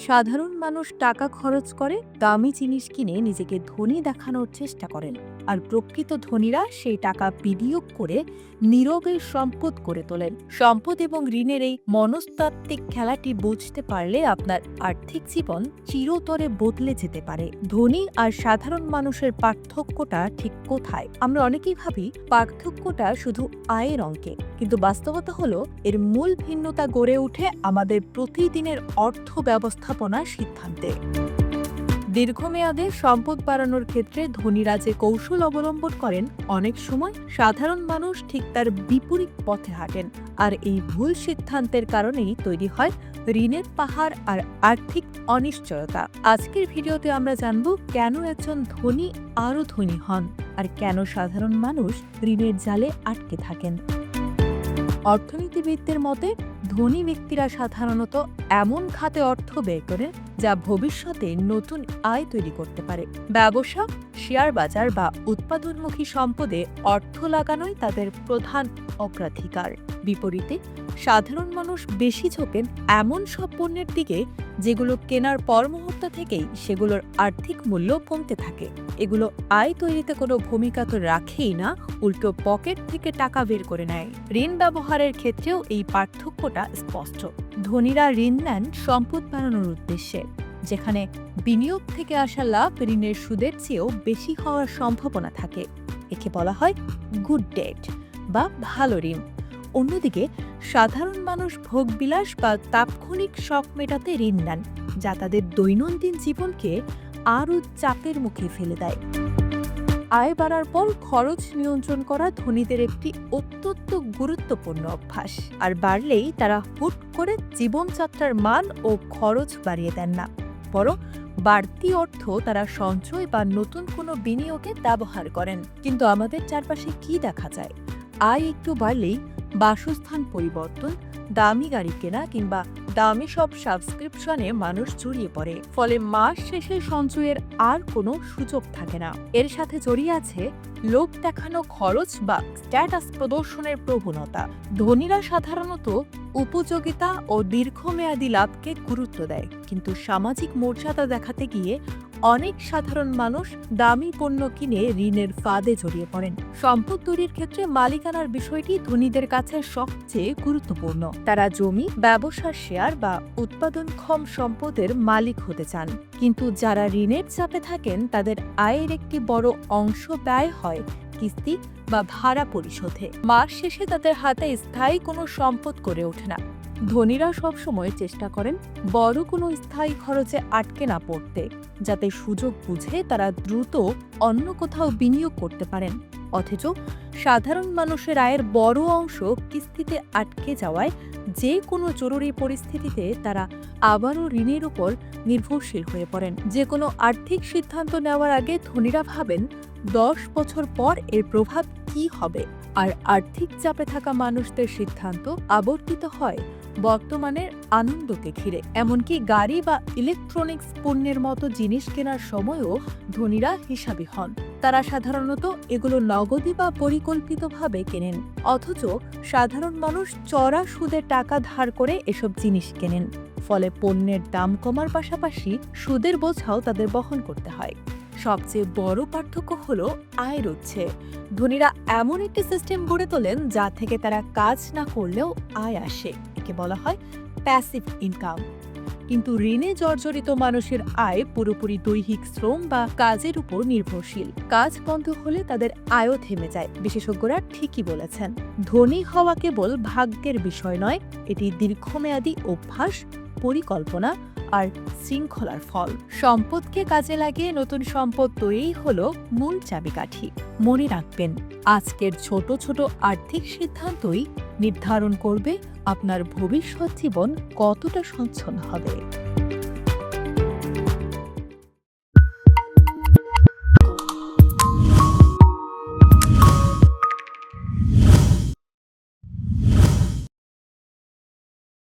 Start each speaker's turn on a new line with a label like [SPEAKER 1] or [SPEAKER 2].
[SPEAKER 1] সাধারণ মানুষ টাকা খরচ করে, দামি জিনিস কিনে নিজেকে ধনী দেখানোর চেষ্টা করেন। আর প্রকৃত ধনীরা সেই টাকা বিনিয়োগ করে নীরবে সম্পদ করে তোলেন। সম্পদ এবং ঋণের এই মনস্তাত্ত্বিক খেলাটি বুঝতে পারলে আপনার আর্থিক জীবন চিরতরে বদলে যেতে পারে। ধনী আর সাধারণ মানুষের পার্থক্যটা ঠিক কোথায়? আমরা অনেকেই ভাবি পার্থক্যটা শুধু আয়ের অঙ্কে, কিন্তু বাস্তবতা হলো এর মূল ভিন্নতা গড়ে ওঠে আমাদের প্রতিদিনের অর্থ ব্যবস্থাপনার সিদ্ধান্তে। দীর্ঘমেয়াদে সম্পদ বাড়ানোর ক্ষেত্রে ধনীরা যে কৌশল অবলম্বন করেন, অনেক সময় সাধারণ মানুষ ঠিক তার বিপরীত পথে হাঁটেন। আর এই ভুল সিদ্ধান্তের কারণেই তৈরি হয় ঋণের পাহাড় আর আর্থিক অনিশ্চয়তা। আজকের ভিডিওতে আমরা জানব কেন একজন ধনী আরও ধনী হন আর কেন সাধারণ মানুষ ঋণের জালে আটকে থাকেন। অর্থনীতিবিদদের মতে ধনী ব্যক্তিরা সাধারণত এমন খাতে অর্থ ব্যয় করেন যা ভবিষ্যতে নতুন আয় তৈরি করতে পারে। ব্যবসা, শেয়ার বাজার বা উৎপাদনমুখী সম্পদে অর্থ লাগানোই তাদের প্রধান অগ্রাধিকার। বিপরীতে সাধারণ মানুষ বেশি ঝোঁকেন এমন সব পণ্যের দিকে যেগুলো কেনার পর মুহূর্ত থেকেই সেগুলোর আর্থিক মূল্য কমতে থাকে। এগুলো আয় তৈরিতে কোনো ভূমিকা তো রাখেই না, উল্টো পকেট থেকে টাকা বের করে নেয়। ঋণ ব্যবহারের ক্ষেত্রেও এই পার্থক্যটা স্পষ্ট। ধনীরা ঋণ নেন সম্পদ বাড়ানোর উদ্দেশ্যে, যেখানে বিনিয়োগ থেকে আসা লাভ ঋণের সুদের চেয়েও বেশি হওয়ার সম্ভাবনা থাকে। একে বলা হয় গুড ডেট বা ভালো ঋণ। অন্যদিকে সাধারণ মানুষ ভোগবিলাস বা তাৎক্ষণিক শখ মেটাতে ঋণ নেন, যা তাদের দৈনন্দিন জীবনকে আরও চাপের মুখে ফেলে দেয়। আয় বাড়ার পর খরচ নিয়ন্ত্রণ করা ধনীদের একটি অত্যন্ত গুরুত্বপূর্ণ অভ্যাস। আর বাড়লেই তারা হুট করে জীবনযাত্রার মান ও খরচ বাড়িয়ে দেন না, বরং বাড়তি অর্থ তারা সঞ্চয় বা নতুন কোনো বিনিয়োগে ব্যবহার করেন। কিন্তু আমাদের চারপাশে কি দেখা যায়? আয় একটু বাড়লেই বাসস্থান পরিবর্তন, দামি গাড়ি কেনা কিংবা দামি সব সাবস্ক্রিপশনে মানুষ জড়িয়ে পড়ে। ফলে মাস শেষে সঞ্চয়ের আর কোনো সুযোগ থাকে না। এর সাথে জড়িয়ে আছে লোক দেখানো খরচ বা স্ট্যাটাস প্রদর্শনের প্রবণতা। ধনীরা সাধারণত উপযোগিতা ও দীর্ঘমেয়াদী লাভকে গুরুত্ব দেয়, কিন্তু সামাজিক মর্যাদা দেখাতে গিয়ে অনেক সাধারণ মানুষ দামি পণ্য কিনে ঋণের ফাঁদে জড়িয়ে পড়েন। সম্পদ তৈরির ক্ষেত্রে মালিকানার বিষয়টি ধনীদের কাছে সবচেয়ে গুরুত্বপূর্ণ। তারা জমি, ব্যবসার শেয়ার বা উৎপাদনক্ষম সম্পদের মালিক হতে চান। কিন্তু যারা ঋণের চাপে থাকেন, তাদের আয়ের একটি বড় অংশ ব্যয় হয় কিস্তি বা ভাড়া পরিশোধে। মাস শেষে তাদের হাতে স্থায়ী কোনো সম্পদ করে ওঠে না। ধনীরা সবসময় চেষ্টা করেন বড় কোনো স্থায়ী খরচে আটকে না পড়তে, যাতে সুযোগ বুঝে তারা দ্রুত অন্য কোথাও বিনিয়োগ করতে পারেন। অথচ সাধারণ মানুষের আয়ের বড় অংশ কিস্তিতে আটকে যাওয়ায় যে কোনো জরুরি পরিস্থিতিতে তারা আবারও ঋণের উপর নির্ভরশীল হয়ে পড়েন। যে কোনো আর্থিক সিদ্ধান্ত নেওয়ার আগে ধনীরা ভাবেন 10 বছর পর এর প্রভাব কি হবে। আর আর্থিক চাপে থাকা মানুষদের সিদ্ধান্ত আবর্তিত হয় বর্তমানের আনন্দকে ঘিরে। এমনকি গাড়ি বা ইলেকট্রনিক্স পণ্যের মতো জিনিস কেনার সময়ও ধনীরা হিসাবি হন। তারা সাধারণত এগুলো নগদে বা পরিকল্পিতভাবে কেনেন, অথচ সাধারণ মানুষ চড়া সুদে টাকা ধার করে এসব জিনিস কেনেন। ফলে পণ্যের দাম কমার পাশাপাশি সুদের বোঝাও তাদের বহন করতে হয়। সবচেয়ে বড় পার্থক্য হলো আয়ের উৎসে। ধনীরা এমন একটি সিস্টেম গড়ে তোলেন যা থেকে তারা কাজ না করলেও আয় আসে। একে বলা হয় প্যাসিভ ইনকাম। কিন্তু ঋণে জর্জরিত মানুষের আয় পুরোপুরি দৈহিক শ্রম বা কাজের উপর নির্ভরশীল। কাজ বন্ধ হলে তাদের আয়ও থেমে যায়। বিশেষজ্ঞরা ঠিকই বলেছেন, ধনী হওয়া কেবল ভাগ্যের বিষয় নয়, এটি দীর্ঘমেয়াদী অভ্যাস, পরিকল্পনা আর শৃঙ্খলার ফল। সম্পদকে কাজে লাগিয়ে নতুন সম্পদ তৈরি হলো মূল চাবিকাঠি। মনে রাখবেন, আজকের ছোট ছোট আর্থিক সিদ্ধান্তই নির্ধারণ করবে আপনার ভবিষ্যৎ জীবন কতটা সচ্ছল হবে।